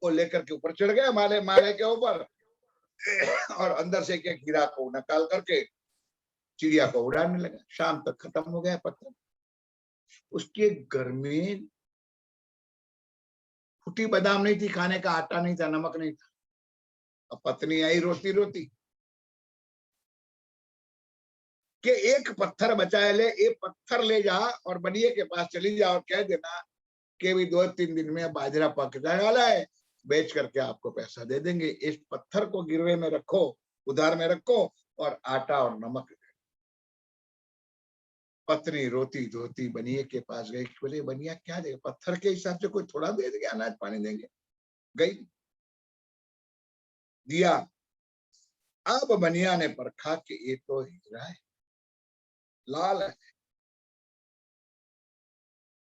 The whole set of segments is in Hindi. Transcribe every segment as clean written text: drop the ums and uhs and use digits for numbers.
वो लेकर के ऊपर चढ़ गया माले माले के ऊपर, और अंदर से एक हीरा को निकाल करके चिड़िया को उड़ाने लगा। शाम तक खत्म हो गया पत्थर। उसके घर में फूटी बादाम नहीं थी, खाने का आटा नहीं था, नमक नहीं था। अब पत्नी आई रोती रोती कि एक पत्थर बचाए ले, एक पत्थर ले जा और बनिए के पास चली जा और कह देना कि भी 2-3 दिन में बाजरा पक जाने वाला है, बेच करके आपको पैसा दे देंगे। इस पत्थर को गिरवे में रखो, उधार में रखो और आटा और नमक। पत्नी रोती धोती बनिए के पास गई, बोले बनिया क्या देगा, पत्थर के हिसाब से कोई थोड़ा दे देंगे, अनाज पानी देंगे। गई, दिया। अब बनिया ने परखा कि ये तो हीरा है, लाल है।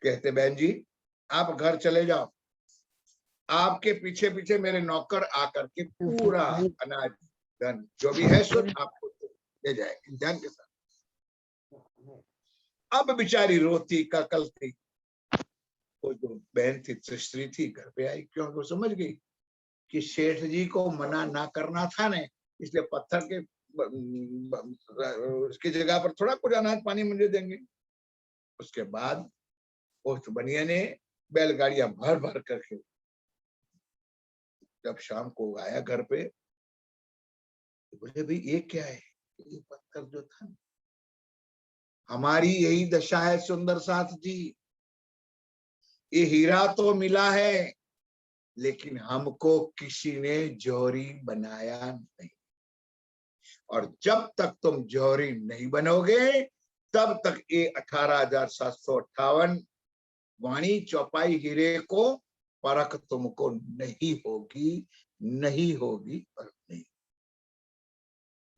कहते बहन जी आप घर चले जाओ, आपके पीछे पीछे मेरे नौकर आकर के पूरा अनाज धन जो भी है सुन आपको दे जाएंगे, ध्यान के साथ। अब बेचारी रोती ककलती, वो जो बहन थी स्त्री थी घर पे आई, क्योंकि वो समझ गई कि सेठ जी को मना ना करना था ने, इसलिए पत्थर के उसकी जगह पर थोड़ा कुछ अनाज पानी मुझे देंगे। उसके बाद उस बनिया ने बैलगाड़ियां भर भर करके जब शाम को आया घर पे, तो बोले भाई ये क्या है, ये पत्थर जो था, हमारी यही दशा है सुंदर साथ जी, ये हीरा तो मिला है लेकिन हमको किसी ने जौहरी बनाया नहीं, और जब तक तुम जौहरी नहीं बनोगे तब तक ये 18,758 वाणी चौपाई हीरे को परख तुमको नहीं होगी, नहीं होगी और नहीं।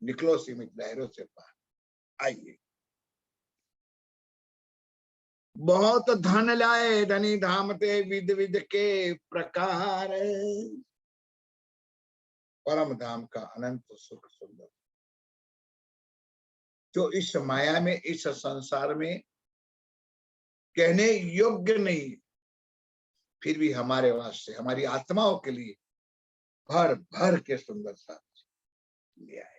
निकलो सीमित दायरों से बाहर आइए। बहुत धन लाए धनी धामते विद विद के प्रकार, परम धाम का अनंत सुख सुंदर, जो इस माया में इस संसार में कहने योग्य नहीं, फिर भी हमारे वास्ते हमारी आत्माओं के लिए भर भर के सुंदर सा ले आए।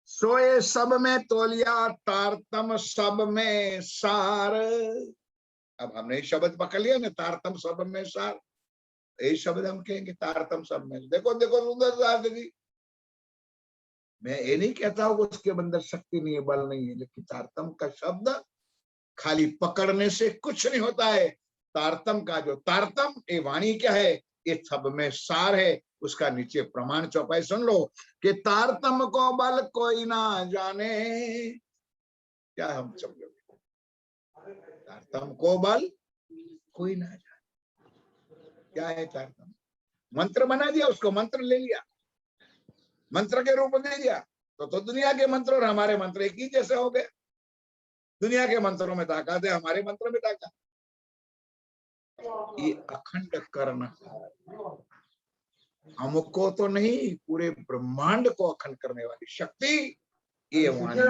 सोए सब में तोलिया तारतम सब में सार। अब हमने शब्द पकड़ लिया ना, तारतम सब में सार, यही शब्द हम कहेंगे तारतम सब में। देखो देखो सुंदर सार जी, मैं ये नहीं कहता हूँ उसके अंदर शक्ति नहीं है, बल नहीं है, लेकिन तारतम का शब्द खाली पकड़ने से कुछ नहीं होता है। तारतम का जो तारतम ये वाणी क्या है, ये सब में सार है। उसका नीचे प्रमाण चौपाई सुन लो कि तारतम को बल कोई ना जाने, क्या हम समझोगे, तारतम को बल कोई ना जाने, क्या है तारतम? मंत्र बना दिया उसको, मंत्र ले लिया, मंत्र के रूप में दे दिया, तो दुनिया के मंत्र और हमारे मंत्र एक ही जैसे हो गए। दुनिया के मंत्रों में ताकत है, हमारे मंत्र में ताकत। ये अखंड कर्ण हमको तो नहीं, पूरे ब्रह्मांड को अखंड करने वाली शक्ति ये वाणी।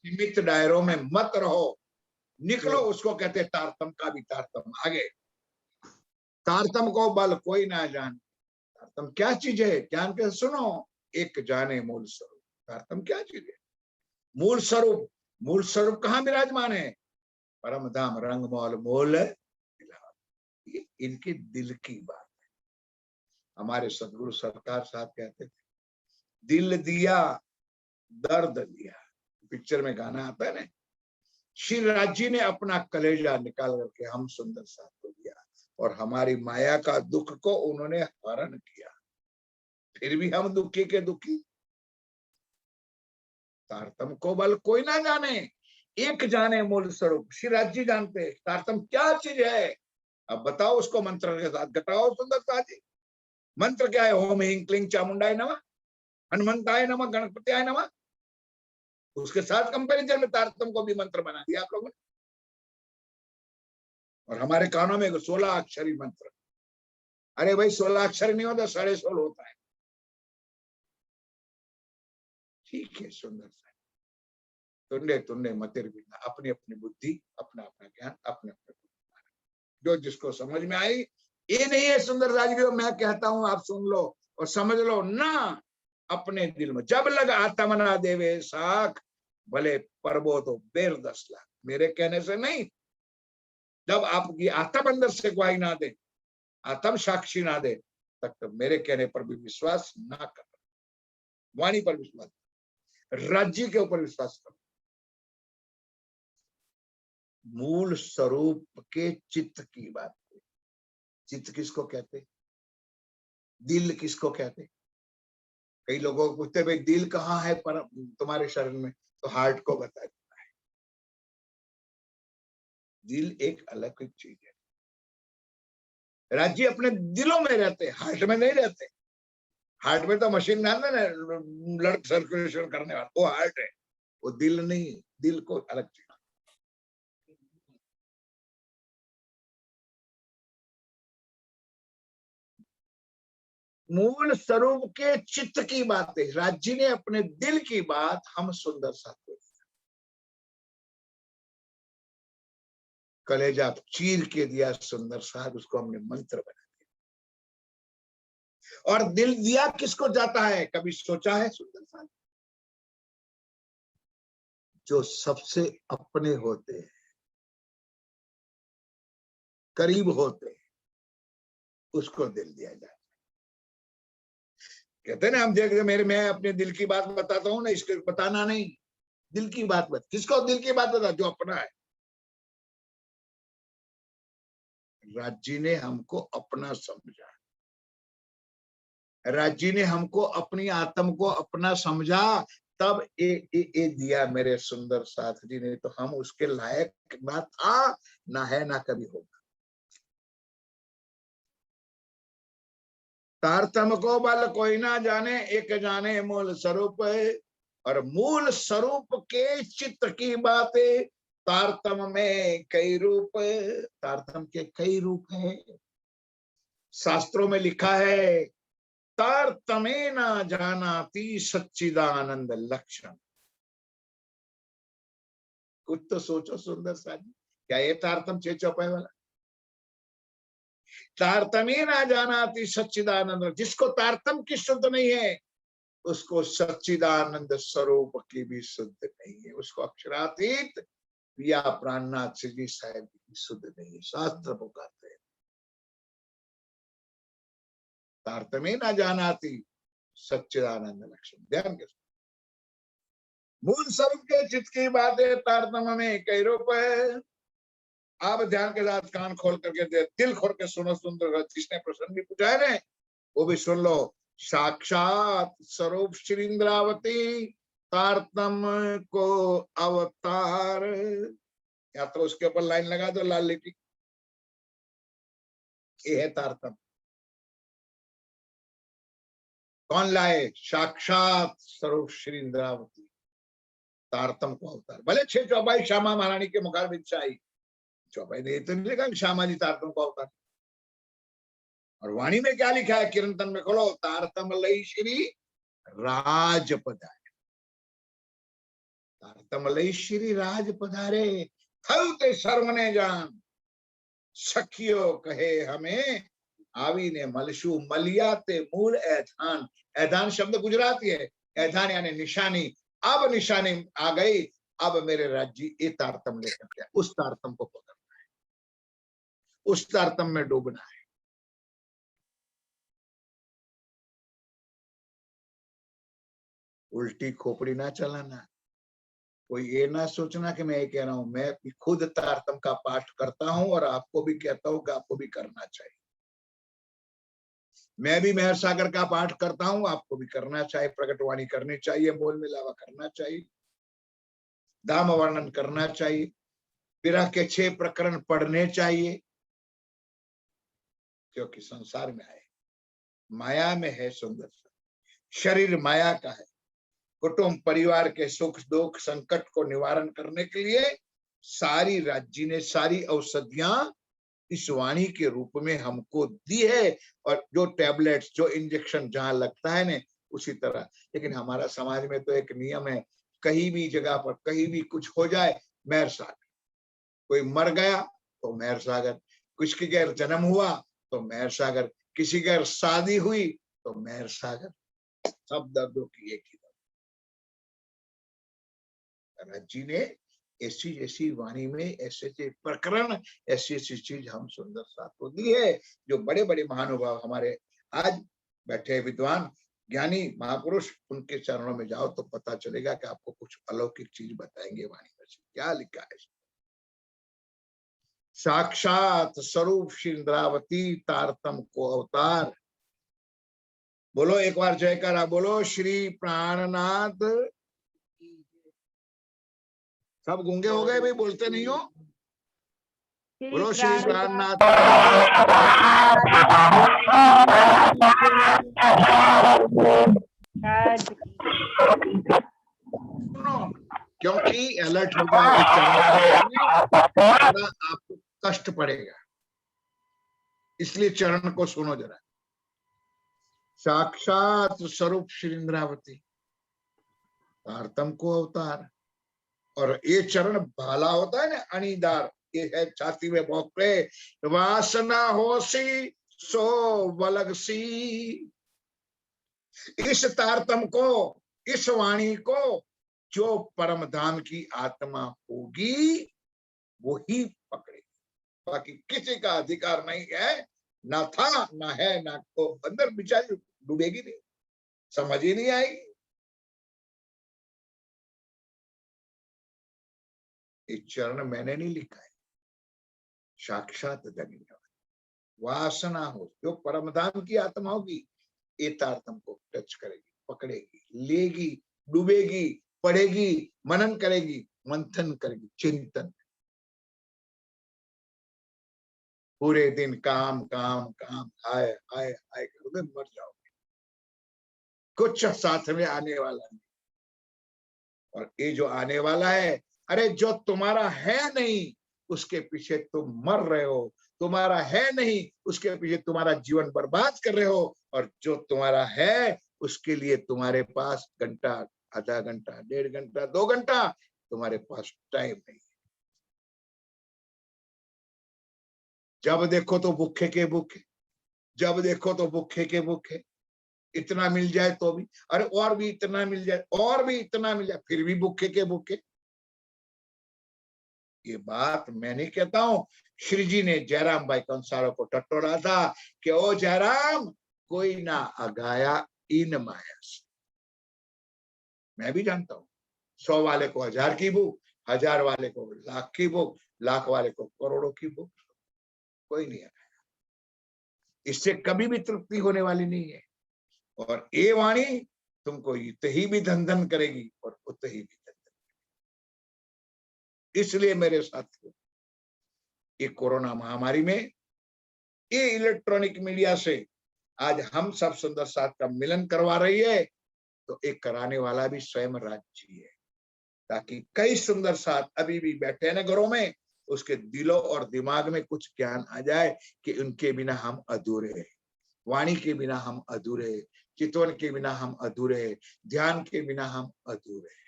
सीमित दायरों में मत रहो, निकलो, उसको कहते तारतम का भी तारतम। आगे, तारतम को बल कोई ना जाने। तारतम क्या चीज है, ध्यान के सुनो। एक जाने मूल स्वरूप, तारतम क्या चीज है? मूल स्वरूप, मूल स्वरूप कहाँ विराजमान है? परम धाम रंग मौल मोल, इनके दिल की बात है। हमारे सदगुरु सरकार साहब कहते थे, दिल दिया दर्द दिया। पिक्चर में गाना आता है ना, श्री राज जी ने अपना कलेजा निकाल करके हम सुंदर साहब को दिया, और हमारी माया का दुख को उन्होंने हरण किया, फिर भी हम दुखी के दुखी। तारतम को बल कोई ना जाने, एक जाने मूल स्वरूप। श्री राज जी जानते तारतम क्या चीज है। अब बताओ उसको मंत्र के साथ घटाओ सुंदर साथ जी। मंत्र क्या है? ओम ह्रीं क्लीं चामुंडाय नमः, हनुमंताय नमः, गणपतियाय नमः। उसके साथ कंपैरिजन में तारतम को भी मंत्र बना दिया आप लोगों ने। और हमारे कानों में 16 अक्षरी मंत्र। अरे भाई 16 अक्षर नहीं होता, 16.5 होता है। ठीक है सुंदर सा, तुंडे तुंडे मतिर बिना, अपनी अपनी बुद्धि, अपना अपना जो जिसको समझ में आई। ये नहीं है सुंदर राजगीर मैं कहता हूं आप सुन लो और समझ लो ना, अपने दिल में जब लग आत्मना देवे साख, भले परबो तो बेर 10 लाख। मेरे कहने से नहीं, जब आपकी आत्म अंदर से गवाही ना दे, आत्म साक्षी ना दे, तब तक मेरे कहने पर भी विश्वास ना कर। वाणी पर विश्वास, राज्य के ऊपर विश्वास करो। मूल स्वरूप के चित्त की बात। चित्त किसको कहते, दिल किसको कहते? कई लोगों को पूछते भाई दिल कहाँ है पर तुम्हारे शरीर में, तो हार्ट को बता देता है। दिल एक अलग चीज है। राज्य अपने दिलों में रहते, हार्ट में नहीं रहते। हार्ट में तो मशीन ना ब्लड सर्कुलेशन करने वाला, वो हार्ट है, वो दिल नहीं। दिल को अलग चीज। मूल स्वरूप के चित्त की बात है। राज्य ने अपने दिल की बात हम सुंदर साथ को कलेजा चीर के दिया सुंदर साथ, उसको हमने मंत्र बना दिया। और दिल दिया किसको जाता है, कभी सोचा है सुंदर साथ? जो सबसे अपने होते हैं, करीब होते हैं, उसको दिल दिया जाता है। कहते ना हम देखते मेरे, मैं अपने दिल की बात बताता हूं ना, इसको बताना नहीं, दिल की बात बता। किसको दिल की बात बता? जो अपना है। राज्य ने हमको अपना समझा, राज्य ने हमको अपनी आत्म को अपना समझा, तब ए दिया मेरे सुंदर साथ जी ने। तो हम उसके लायक ना था, ना है, ना कभी होगा। तारतम को बल कोई ना जाने, एक जाने मूल स्वरूप है। और मूल स्वरूप के चित्त की बातें, तारतम में कई रूप। तारतम के कई रूप है। शास्त्रों में लिखा है, तारतमे ना जानाति सच्चिदानंद लक्षण। कुछ तो सोचो सुंदर सा, क्या ये तारतम 6 चौपाई वाला? तारतमे ना जानाति सच्चिदानंद, जिसको तारतम की शुद्ध नहीं है, उसको सच्चिदानंद स्वरूप की भी शुद्ध नहीं है। उसको अक्षरातीत या प्राणनाथ जी साहब की शुद्ध नहीं है। शास्त्र पुकारते हैं तारतमे ना जानाति सच्चिदानंद लक्षण। ध्यान के मूल स्वरूप के चित्त की बातें, तारतम में कई रूप है। आप ध्यान के साथ कान खोल करके दिल खोल के सुनो सुंदर। जिसने प्रश्न भी पूछा है ना, वो भी सुन लो। साक्षात स्वरूप श्री इंद्रावती, तारतम को अवतार। या तो उसके ऊपर लाइन लगा दो लाल लिपि, ये है तारतम। कौन लाए? साक्षात स्वरूप श्री इंद्रावती, तारतम को अवतार। भले 6 चौपाई श्यामा महारानी के मुखारबिंद से आई, चौपाई ने तो नहीं लिखा श्यामा जी तारतम को अवतार। और वाणी में क्या लिखा है? किरंतन में खोलो, तारतम लई श्री राज पधारे। तारतम लई श्री राज पधारे, थलते सर्वने जान, सखियो कहे हमें आवी ने मलशु मलियाते मूल ऐधान। ऐधान शब्द गुजराती है, ऐधान यानी निशानी। अब निशानी आ गई, अब मेरे राज्य ये तारतम लेकर के उस तारतम को पकड़ना है, उस तारतम में डूबना है। उल्टी खोपड़ी ना चलाना। कोई ये ना सोचना कि मैं ये कह रहा हूं, मैं खुद तारतम का पाठ करता हूं और आपको भी कहता हूं कि आपको भी करना चाहिए। मैं भी मेहर सागर का पाठ करता हूं, आपको भी करना चाहिए। प्रकटवाणी करनी चाहिए, बोल मिलावा करना चाहिए, धाम वर्णन करना चाहिए, विरह के 6 प्रकरण पढ़ने चाहिए। क्योंकि संसार में आए, माया में है सुंदर सा, शरीर माया का है। कुटुंब परिवार के सुख दुख संकट को निवारण करने के लिए सारी राज्य ने सारी औषधियां इस वाणी के रूप में हमको दी है। और जो टैबलेट्स, जो इंजेक्शन जहां लगता है ना, उसी तरह। लेकिन हमारा समाज में तो एक नियम है, कहीं भी जगह पर कहीं भी कुछ हो जाए, मेहर सागर। कोई मर गया तो मेहर सागर, किसी के घर जन्म हुआ तो मेहर सागर, किसी के घर शादी हुई तो मेहर सागर। सब दर्दों की एक ही दर्द। महाराज जी ने ऐसी ऐसी वाणी में ऐसे ऐसे प्रकरण, ऐसी ऐसी चीज हम सुंदर साथ को दी है, जो बड़े बड़े महानुभाव हमारे आज बैठे विद्वान ज्ञानी महापुरुष, उनके चरणों में जाओ तो पता चलेगा कि आपको कुछ अलौकिक चीज बताएंगे वाणी में से। क्या लिखा है? साक्षात स्वरूप श्री इंद्रावती तारतम को अवतार। बोलो एक बार जयकारा बोलो श्री प्राणनाथ। सब गूंगे हो गए भाई, बोलते नहीं हो। बोलो श्री प्राणनाथ। सुनो, क्योंकि अलर्ट हो जाओ इस चरण में, आपको कष्ट पड़ेगा, इसलिए चरण को सुनो जरा। साक्षात स्वरूप श्री इंद्रावती तारतम को अवतार। और ये चरण भाला होता है ना, अणीदार, ये है छाती में भोंकते, वासना होसी सो वलगसी। इस तारतम को, इस वाणी को जो परम धाम की आत्मा होगी वो ही पकड़ेगी, बाकी किसी का अधिकार नहीं है, ना था ना है, ना को अंदर बिचारी डूबेगी नहीं, समझ ही नहीं आएगी। ये चरण मैंने नहीं लिखा है, साक्षात जगन्नाथ। वासना हो जो परमधाम की आत्मा होगी, ये तारतम को टच करेगी, पकड़ेगी, लेगी, डूबेगी, पढ़ेगी, मनन करेगी, मंथन करेगी, चिंतन। पूरे दिन काम काम काम, आए आए आए करोगे मर जाओगे, कुछ साथ में आने वाला नहीं। और ये जो आने वाला है, अरे जो तुम्हारा है नहीं उसके पीछे तुम मर रहे हो, तुम्हारा है नहीं उसके पीछे तुम्हारा जीवन बर्बाद कर रहे हो, और जो तुम्हारा है उसके लिए तुम्हारे पास घंटा, आधा घंटा, 1.5 घंटा, 2 घंटा तुम्हारे पास टाइम नहीं। जब देखो तो भूखे के भूखे, जब देखो तो भूखे के भूखे। इतना मिल जाए तो भी, अरे और भी इतना मिल जाए, और भी इतना मिल जाए, फिर भी भूखे के भूखे। ये बात मैं नहीं कहता हूं, श्री जी ने जयराम भाई कंसारों को टटोरा था कि ओ जयराम, कोई ना अगाया इन माया से। मैं भी जानता हूं, 100 वाले को 1000 की भूख, 1000 वाले को लाख की भूख, लाख वाले को करोड़ों की भूख, कोई नहीं है। इससे कभी भी तृप्ति होने वाली नहीं है। और ये वाणी तुमको इतही भी धन धन करेगी और उतही भी धन धन। इसलिए मेरे साथियों, ये कोरोना महामारी में ये इलेक्ट्रॉनिक मीडिया से आज हम सब सुंदर साथ का मिलन करवा रही है, तो एक कराने वाला भी स्वयं राज्य है, ताकि कई सुंदर साथ अभी भी बैठे न घरों में, उसके दिलों और दिमाग में कुछ ज्ञान आ जाए कि उनके बिना हम अधूरे हैं, वाणी के बिना हम अधूरे हैं, चितवन के बिना हम अधूरे हैं, ध्यान के बिना हम अधूरे हैं।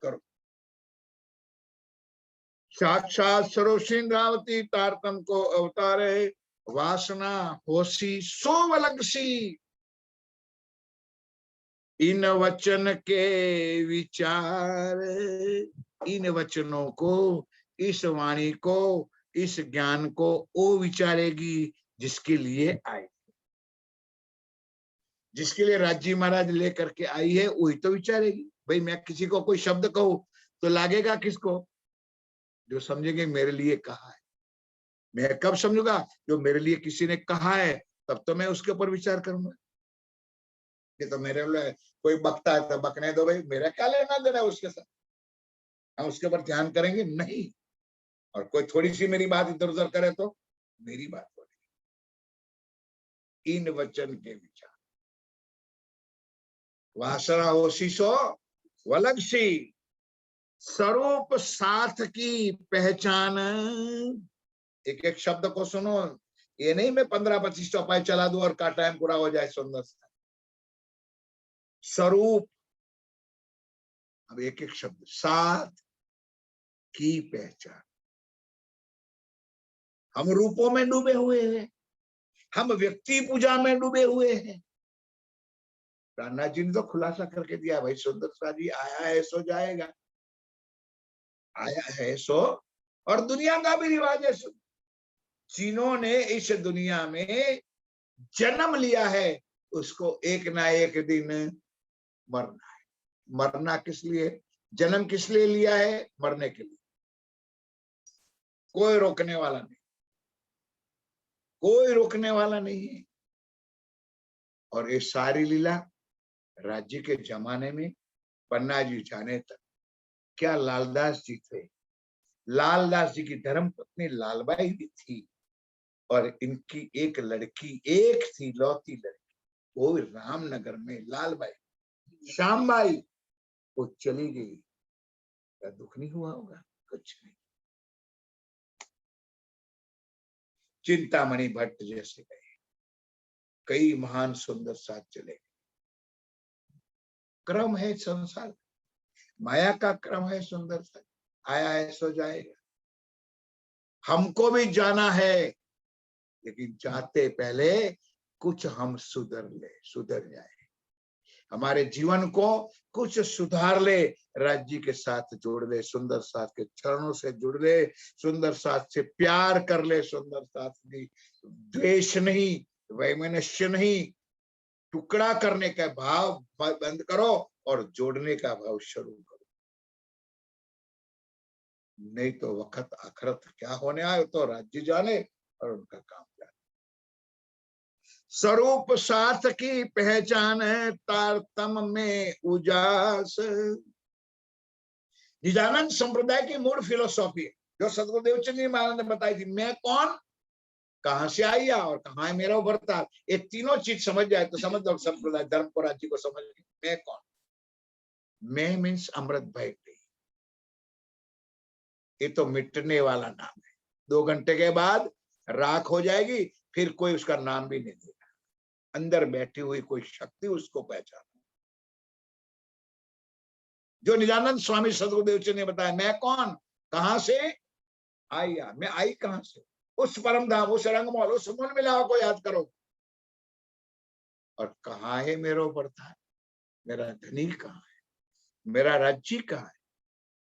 करो। साक्षात सरोशी इंद्रावती तारतम को अवतारे, वासना होसी सो वलगसी। इन वचन के विचार, इन वचनों को, इस वाणी को, इस ज्ञान को वो विचारेगी जिसके लिए आए, जिसके लिए राज्य महाराज लेकर के आई है, वही तो विचारेगी। भाई मैं किसी को कोई शब्द कहूं तो लागेगा किसको? जो समझेंगे मेरे लिए कहा है। मैं कब समझूंगा? जो मेरे लिए किसी ने कहा है, तब तो मैं उसके ऊपर विचार करूंगा। ये तो मेरे लिए कोई बकता है तो बकने दो भाई, मेरा क्या लेना देना है उसके साथ, हम उसके ऊपर ध्यान करेंगे नहीं। और कोई थोड़ी सी मेरी बात इधर उधर करे तो मेरी बात बोलेगी। इन वचन के विचार, वासना हो शीशो वलगसी, स्वरूप साथ की पहचान। एक एक शब्द को सुनो, ये नहीं मैं 15-25 चौपाई चला दूं और का टाइम पूरा हो जाए। सुंदर स्वरूप, अब एक एक शब्द, साथ की पहचान। हम रूपों में डूबे हुए हैं, हम व्यक्ति पूजा में डूबे हुए हैं। प्राणनाथ जी ने तो खुलासा करके दिया, भाई सुंदर सा जी आया है सो जाएगा, आया है सो, और दुनिया का भी रिवाज है, जिन्होंने इस दुनिया में जन्म लिया है उसको एक ना एक दिन मरना है। मरना किस लिए? जन्म किस लिए लिया है? मरने के लिए। कोई रोकने वाला नहीं, कोई रोकने वाला नहीं है। और ये सारी लीला राज्य के जमाने में पन्ना जी जाने तक, क्या लालदास जी थे, लालदास जी की धर्म पत्नी लालबाई भी थी, और इनकी एक लड़की, एक थी लौती लड़की, वो रामनगर में लालबाई, श्यामबाई, वो चली गई। क्या दुख नहीं हुआ होगा? कुछ नहीं। चिंतामणि भट्ट जैसे गए, कई महान सुंदर साथ चले गए। क्रम है संसार, माया का क्रम है सुंदर सा, आया है सो जाएगा। हमको भी जाना है, लेकिन जाते पहले कुछ हम सुधर जाए, हमारे जीवन को कुछ सुधार ले, राज्य के साथ जोड़ ले, सुंदर साथ के चरणों से जुड़ ले, सुंदर साथ से प्यार कर ले, सुंदर साथ की द्वेष नहीं, वैमनस्य नहीं, टुकड़ा करने का भाव बंद करो और जोड़ने का भाव शुरू करो। नहीं तो वक्त आखिरत क्या होने आए तो राज्य जाने और उनका काम जाने। स्वरूप साथ की पहचान है, तारतम में उजास। निजानंद संप्रदाय की मूल फिलोसॉफी जो सदगुरुदेव चंद्र महाराज ने बताई थी, मैं कौन, कहां से आया और कहां है मेरा उभरता, ये तीनों चीज समझ जाए तो समझ लो संप्रदाय धर्म को, राज्य को समझ गए। मैं कौन? मैं मीन्स अमृत भाई, ये तो मिटने वाला नाम है, 2 घंटे के बाद राख हो जाएगी, फिर कोई उसका नाम भी नहीं देगा। अंदर बैठी हुई कोई शक्ति उसको पहचान, जो निजानंद स्वामी सदगुरुदेव जी ने बताया, मैं कौन, कहां से आया, मैं आई कहां से, उस परम धाम, उस रंगमौल, उस मन मिलाव को याद करो। और कहाँ है मेरा उभरता है, मेरा धनी कहाँ है, मेरा राज्य कहाँ है।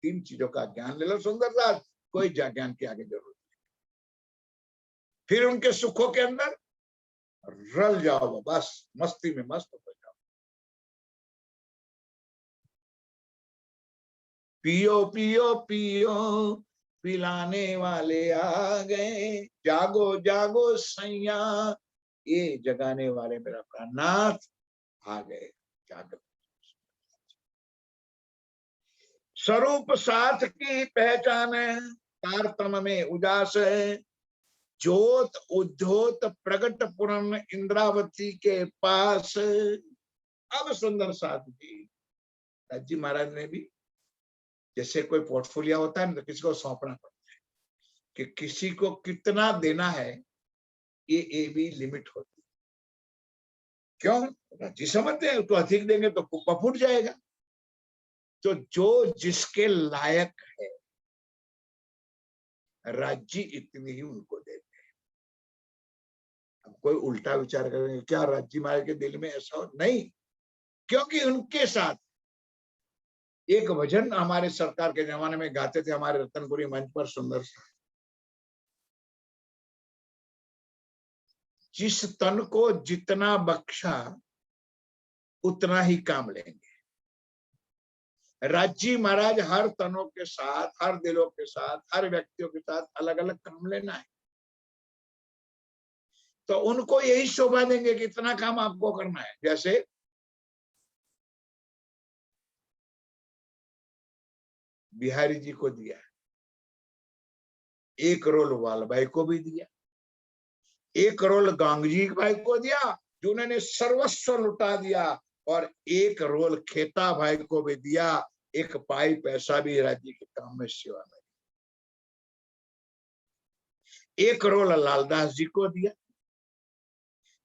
3 चीजों का ज्ञान ले लो सुंदर साथ, कोई ज्ञान की आगे जरूरत नहीं। फिर उनके सुखों के अंदर रल जाओ, बस मस्ती में मस्त हो जाओ। पियो पियो पियो पिलाने वाले आ गए, जागो जागो सैया ये जगाने वाले मेरा प्राणनाथ आ गए, जागो। स्वरूप साथ की पहचान है, तारतम में उजास है, ज्योत उद्योत प्रगट पूर्ण इंद्रावती के पास। अब सुंदर साथ जी महाराज ने भी, जैसे कोई पोर्टफोलियो होता है ना, तो किसी को सौंपना पड़ता है कि किसी को कितना देना है, ये भी लिमिट होती है। क्यों? जी समझते हैं तो अधिक देंगे तो कुप्पा फूट जाएगा। तो जो जिसके लायक है, राज्य इतनी ही उनको देते हैं। अब कोई उल्टा विचार करेंगे, क्या राज्य महाराज के दिल में ऐसा हो? नहीं, क्योंकि उनके साथ एक भजन हमारे सरकार के जमाने में गाते थे हमारे रतनपुरी मंच पर, सुंदर सा, जिस तन को जितना बख्शा उतना ही काम लेंगे। राज्य महाराज हर तनों के साथ, हर दिलों के साथ, हर व्यक्तियों के साथ अलग अलग काम लेना है, तो उनको यही शोभा देंगे कि इतना काम आपको करना है। जैसे बिहारी जी को दिया, 1 रोल वालबाई को भी दिया, 1 रोल गांगजी भाई को दिया जिन्होंने सर्वस्व लुटा दिया, और 1 रोल खेता भाई को भी दिया, 1 पाई पैसा भी राज्य के काम में सेवा में। 1 रोल लालदास जी को दिया,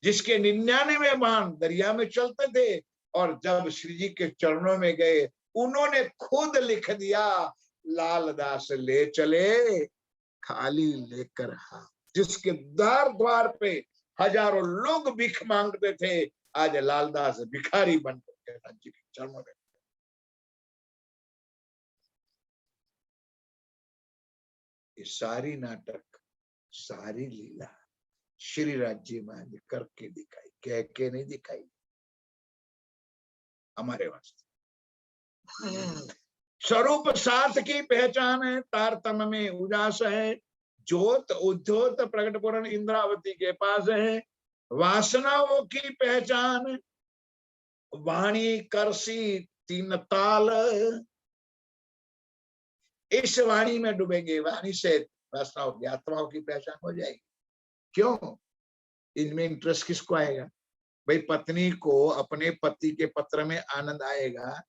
जिसके 99 बाण दरिया में चलते थे, और जब श्री जी के चरणों में गए उन्होंने खुद लिख दिया, लालदास ले चले खाली लेकर हाथ। जिसके द्वार द्वार पे हजारों लोग भीख मांगते थे, आज लालदास भिखारी बन करके राज्य के चरणों में। ये सारी नाटक, सारी लीला श्री राज्य मां ने करके दिखाई, कह के नहीं दिखाई हमारे वास्ते। स्वरूप साथ की पहचान है, तारतम्य में उजास है, ज्योत उद्योत प्रकट पूर्ण इंद्रावती के पास है। वासनाओं की पहचान, वाणी करसी तीन ताल, इस वाणी में डूबेंगे, वाणी से वासनाओं की आत्माओं की पहचान हो जाएगी। क्यों? इनमें इंटरेस्ट किसको आएगा? भाई पत्नी को अपने पति के पत्र में आनंद आएगा,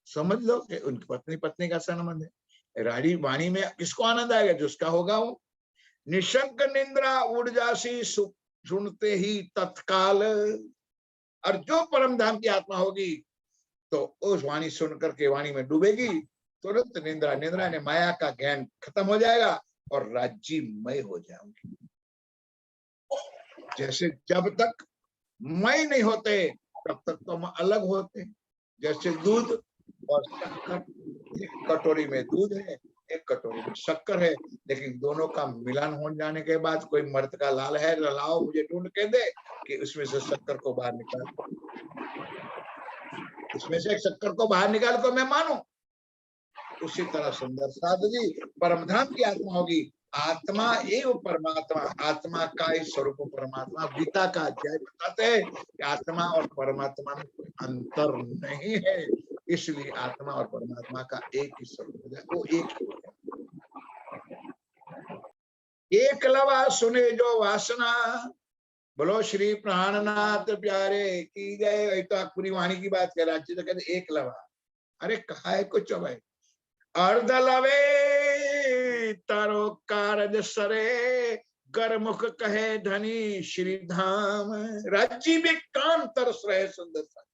समझ लो कि उनकी पत्नी पत्नी का संबंध है। रानी वाणी में किसको आनंद आएगा? जो उसका होगा वो। निशंक निंद्रा उड़ जासी सुनते ही तत्काल, और जो परम धाम की आत्मा होगी तो उस वाणी सुन करके वाणी में डूबेगी, तुरंत निंद्रा, निंद्रा ने माया का ज्ञान खत्म हो जाएगा और राज्यमय हो जाओगे। जैसे जब तक मय नहीं होते तब तक तो हम अलग होते। जैसे दूध और शक्कर, एक कटोरी में दूध है, एक कटोरी में शक्कर है, लेकिन दोनों का मिलन हो जाने के बाद कोई मर्द का लाल है, लाओ मुझे ढूंढ के दे कि उसमें से शक्कर को बाहर निकाल, उसमें से एक शक्कर को बाहर निकाल को मैं मानू। उसी तरह सुंदर साधु जी परमधाम की आत्मा होगी। आत्मा एवं परमात्मा, आत्मा का ही स्वरूप परमात्मा। गीता का अध्याय बताते हैं कि आत्मा और परमात्मा में कोई अंतर नहीं है, इसलिए आत्मा और परमात्मा का एक ही स्वरूप है, वो एक ही है। एक लवा सुने जो वासना, बोलो श्री प्राणनाथ प्यारे की जय। तो पूरी वाणी की बात कर राज्य तो कहते एक लवा, अरे कहा है कुछ भाई, अर्ध लवे तारो कारज सरे, गरमुख कहे धनी श्री धाम। राज्य में कान तरस रहे, सुंदर सा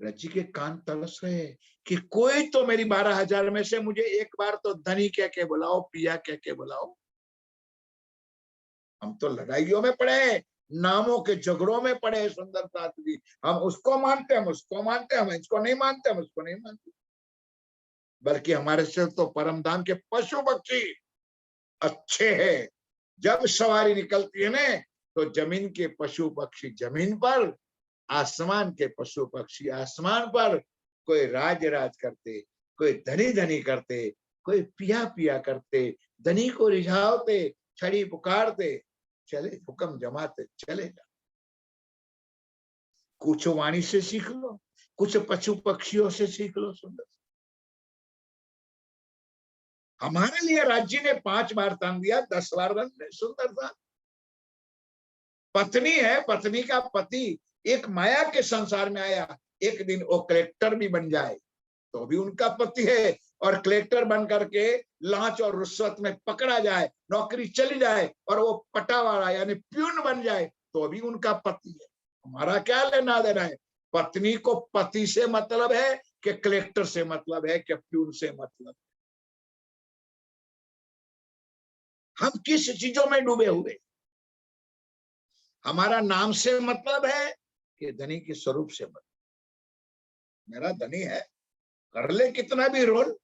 राज्य के कान तरस रहे कि कोई तो मेरी 12,000 में से मुझे एक बार तो धनी कह के बुलाओ, पिया कह के बुलाओ। हम तो लड़ाइयों में पड़े, नामों के झगड़ों में पड़े सुंदर साथ जी। हम उसको मानते, हम उसको मानते, हम इसको नहीं मानते, हम उसको नहीं मानते। बल्कि हमारे से तो परमधाम के पशु पक्षी अच्छे हैं। जब सवारी निकलती है ना तो जमीन के पशु पक्षी जमीन पर, आसमान के पशु पक्षी आसमान पर। कोई राज राज करते, कोई धनी धनी करते, कोई पिया पिया करते, धनी को रिझावते, छड़ी पुकारते, चले हुक्म जमाते चले जा। कुछ वाणी से सीख लो, कुछ पशु पक्षियों से सीख लो। सुंदर हमारे लिए राज्य ने 5 बार तान दिया, 10 बार बन गए। सुंदर था पत्नी है, पत्नी का पति एक माया के संसार में आया, एक दिन वो कलेक्टर भी बन जाए तो भी उनका पति है, और कलेक्टर बन करके लांच और रुश्वत में पकड़ा जाए, नौकरी चली जाए और वो पटावाड़ा यानी प्यून बन जाए तो भी उनका पति है। हमारा क्या लेना देना है? पत्नी को पति से मतलब है कि कलेक्टर से मतलब है कि प्यून से मतलब? हम किस चीजों में डूबे हुए? हमारा नाम से मतलब है कि धनी के स्वरूप से मतलब? मेरा धनी है, कर ले कितना भी रोल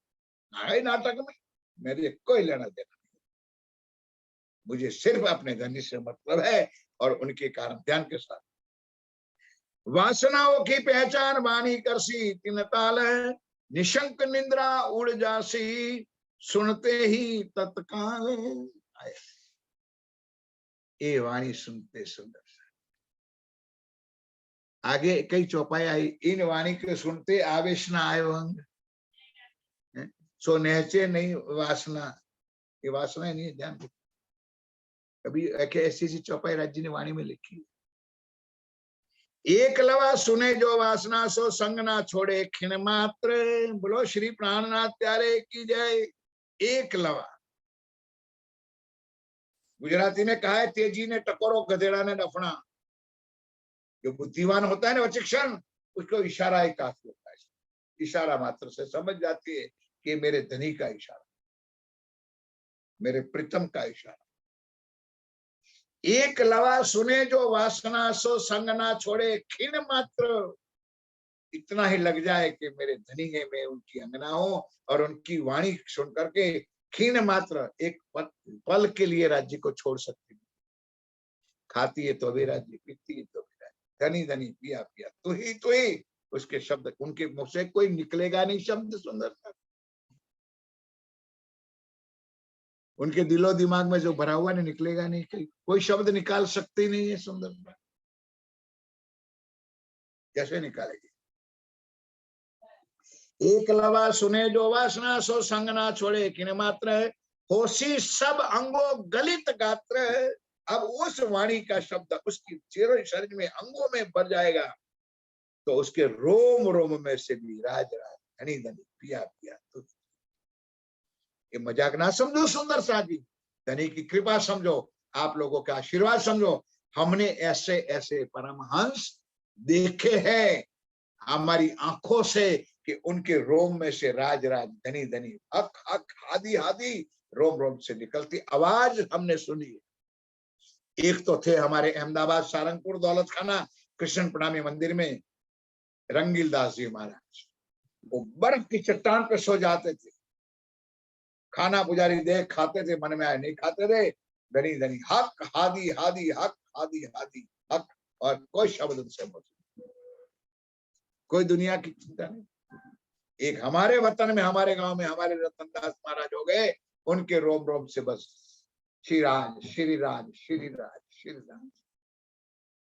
आए नाटक में, मेरे कोई लेना देना नहीं। मुझे सिर्फ अपने धनी से मतलब है और उनके कारण ध्यान के साथ। वासनाओं की पहचान वाणी करसी तीन ताल है, निशंक निंद्रा उड़ जासी सुनते ही तत्काल। ये वाणी सुनते सुंदर आगे कई चौपाई आई, इन वाणी के सुनते आवेश न आयो अंग, सो नहचे नहीं वासना। ये वासना नहीं है, ध्यान दो। कभी ऐसी ऐसी चौपाई राज्य ने वाणी में लिखी। एक लवा सुने जो वासना, सो संग ना छोड़े खिन मात्र। बोलो श्री प्राणनाथ प्यारे की जय। एक लवा, गुजराती में कहा है, तेजी ने टकोरो गधेड़ा ने डफना। जो बुद्धिमान होता है ना वचिक्षण, उसको इशारा ही काफी होता है। इशारा मात्र से समझ जाती है कि मेरे धनी का इशारा। मेरे प्रीतम का इशारा। एक लवा सुने जो वासना, सो संग ना छोड़े क्षीण मात्र। इतना ही लग जाए कि मेरे धनी है, मैं उनकी अंगना हूं और उनकी वाणी सुन करके क्षीण मात्र एक पल के लिए राज्य को छोड़ सकती हूँ। खाती है तो भी राज्य, पीती है तो भी राज्य, धनी धनी पिया पिया तू ही, उसके शब्द उनके मुंह से कोई निकलेगा नहीं शब्द सुंदरता। उनके दिलो दिमाग में जो भरा हुआ नहीं निकलेगा नहीं, कोई शब्द निकाल सकते नहीं है सुंदरता। कैसे निकालेगी? एक लवा सुने जो वासना, सो संग ना छोड़े किन मात्र। होशी सब अंगो गलित गात्र। अब उस वाणी का शब्द उसकी चेहरे शरीर में अंगों में भर जाएगा तो उसके रोम रोम में से भी राज राज, धनी धनी, पिया पिया तू। ये मजाक ना समझो सुंदर साथी, धनी की कृपा समझो, आप लोगों का आशीर्वाद समझो। हमने ऐसे ऐसे परमहंस देखे हैं हमारी आंखों से कि उनके रोम में से राज राज, धनी धनी, हक हक, हादी हादी रोम रोम से निकलती आवाज हमने सुनी। एक तो थे हमारे अहमदाबाद सारंगपुर दौलत खाना कृष्ण प्रणामी मंदिर में रंगील दास जी महाराज। वो बर्फ की चट्टान पे सो जाते थे, खाना पुजारी देख खाते थे, मन में आए नहीं खाते थे। धनी धनी, हक हादी हादी, हक हादी हादी, हक, और कोई शब्द उनसे बोले, कोई दुनिया की चिंता नहीं। एक हमारे वतन में, हमारे गांव में हमारे रतनदास महाराज हो गए, उनके रोम रोम से बस श्रीराज श्रीराज श्रीराज श्रीराज,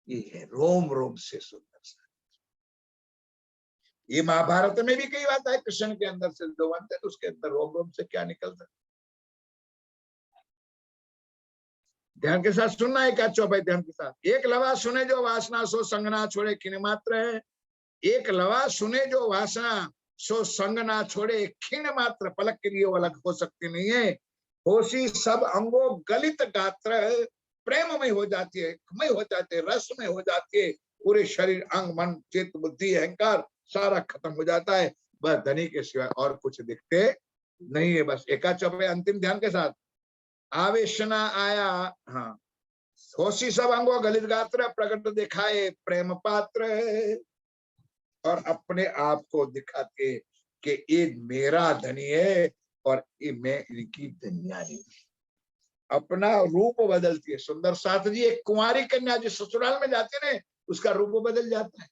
ये है रोम रोम से सुंदर सा। ये महाभारत में भी कई बात है, कृष्ण के अंदर से जो बनते उसके अंदर रोम रोम से क्या निकलता। ध्यान के साथ सुनना, एक चौपाई ध्यान के साथ। एक लवा सुने जो वासना, सो संग ना छोड़े किन मात्र है। एक लवा सुने जो वासना, सो संग ना छोड़े क्षीण मात्र, पलक के लिए वो अलग हो सकती नहीं है। होशी सब अंगो गलित गात्र, प्रेम में हो जाती है, मय हो जाती है, रस में हो जाती है, पूरे शरीर अंग मन चित्त बुद्धि अहंकार सारा खत्म हो जाता है। बस धनी के सिवाय और कुछ दिखते नहीं है। बस एका चौपाई अंतिम ध्यान के साथ। आवेश न आया, हाँ, होशी सब अंगो गलित गात्र, प्रकट दिखाए प्रेम पात्र, और अपने आप को दिखाते कि ये मेरा धनी है और ये मैं इनकी धनियानी। अपना रूप बदलती है सुंदर साथ जी। एक कुंवारी कन्या जो ससुराल में जाती है ना, उसका रूप बदल जाता है,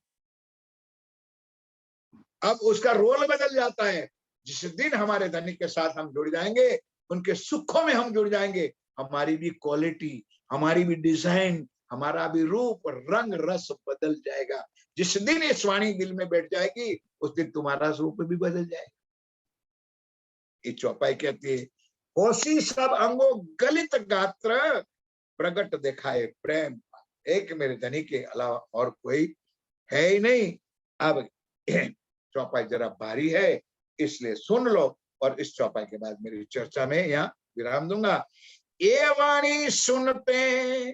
अब उसका रोल बदल जाता है। जिस दिन हमारे धनी के साथ हम जुड़ जाएंगे, उनके सुखों में हम जुड़ जाएंगे, हमारी भी क्वालिटी, हमारी भी डिजाइन, हमारा भी रूप रंग रस बदल जाएगा। जिस दिन ये स्वाणी दिल में बैठ जाएगी, उस दिन तुम्हारा रूप भी बदल जाएगा। ये चौपाई कहती है, होशी सब अंगो गलित गात्र, प्रकट दिखाए प्रेम। एक मेरे धनी के अलावा और कोई है ही नहीं। अब चौपाई जरा भारी है, इसलिए सुन लो, और इस चौपाई के बाद मेरी चर्चा में यहाँ विराम दूंगा। ये वाणी सुनते,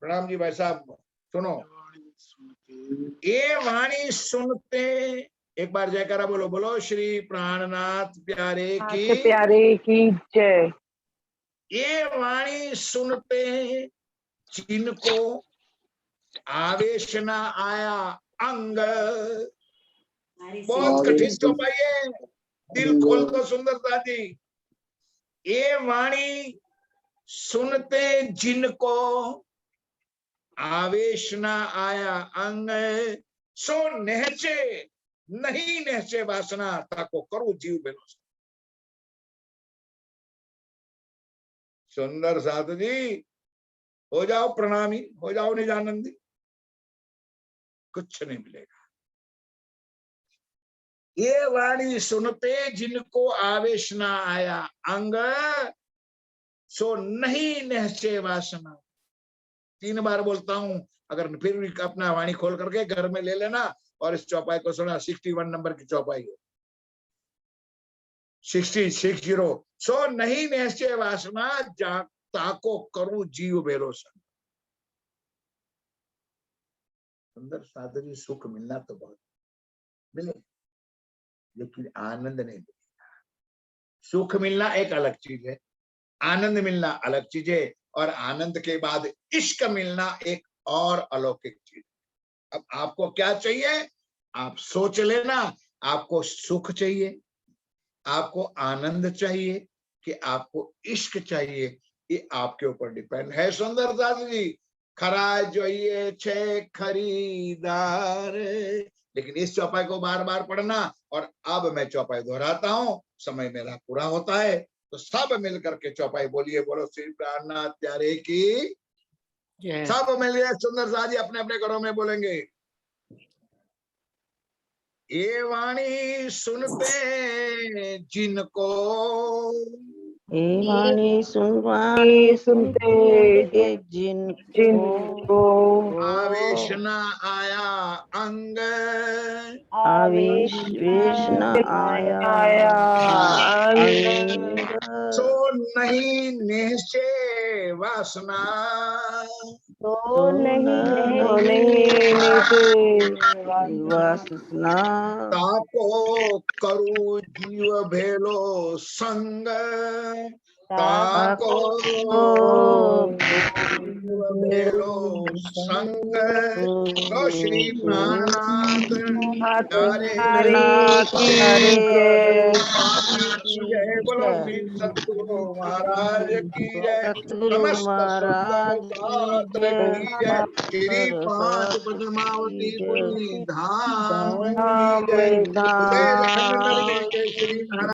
प्रणाम जी भाई साहब, सुनो। ये वाणी सुनते, एक बार जयकारा बोलो, बोलो श्री प्राणनाथ प्यारे की जय। ये वाणी सुनते जिनको आवेश न आया अंग, बहुत कठिन चौपाई है, दिल खोल दो सुंदरता जी। ये वाणी सुनते जिनको आवेश न आया अंग, सो नहचे नहीं नहचे वासना, ताको करो जीव बिनो। सुंदर साधु जी, हो जाओ प्रणामी, हो जाओ निजानंदी, कुछ नहीं मिलेगा। ये वाणी सुनते जिनको आवेश ना आया अंग, सो नहीं नहचे वासना। 3 बार बोलता हूं, अगर फिर भी अपना वाणी खोल करके घर में ले लेना और इस चौपाई को सुना। 61 नंबर की चौपाई है, 60। सो नहीं नहचे वासना, ताको करूं जीव बेरोसन। सुंदर साधु जी, सुख मिलना तो बहुत मिले, लेकिन आनंद नहीं मिलेगा। सुख मिलना एक अलग चीज है, आनंद मिलना अलग चीज है, और आनंद के बाद इश्क मिलना एक और अलौकिक चीज। अब आपको क्या चाहिए, आप सोच लेना। आपको सुख चाहिए, आपको आनंद चाहिए, कि आपको इश्क चाहिए, ये आपके ऊपर डिपेंड है। सुंदर दास जी, खरा जोइए छे खरीदार। लेकिन इस चौपाई को बार बार पढ़ना। और अब मैं चौपाई दोहराता हूं, समय मेरा पूरा होता है, तो सब मिलकर के चौपाई बोलिए, बोलो श्री प्राणनाथ प्यारे की। सब मिलिए सुंदर दास जी अपने अपने घरों में बोलेंगे। ये वाणी सुनते जिनको, हे वाणी सुनते जिनको आवेश न आया अंग, आवेश न आया अंग, सो नहीं निश्चय वासना, तो नहीं वासना, ताको करू जीव भेलो संग, ताको जीव भेलो संग। तो श्री प्राणनाथ प्यारे की जय, बोलो श्री सतगुरु महाराज की जय, सतगुरु समस्त सुंदर महाराज की शास्त्र जय, की जय, श्री पांच सरस्वती पद्मावती की जय, पुण्य धाम की जय, धाम बुंदेलखंड नगरी के श्री महाराज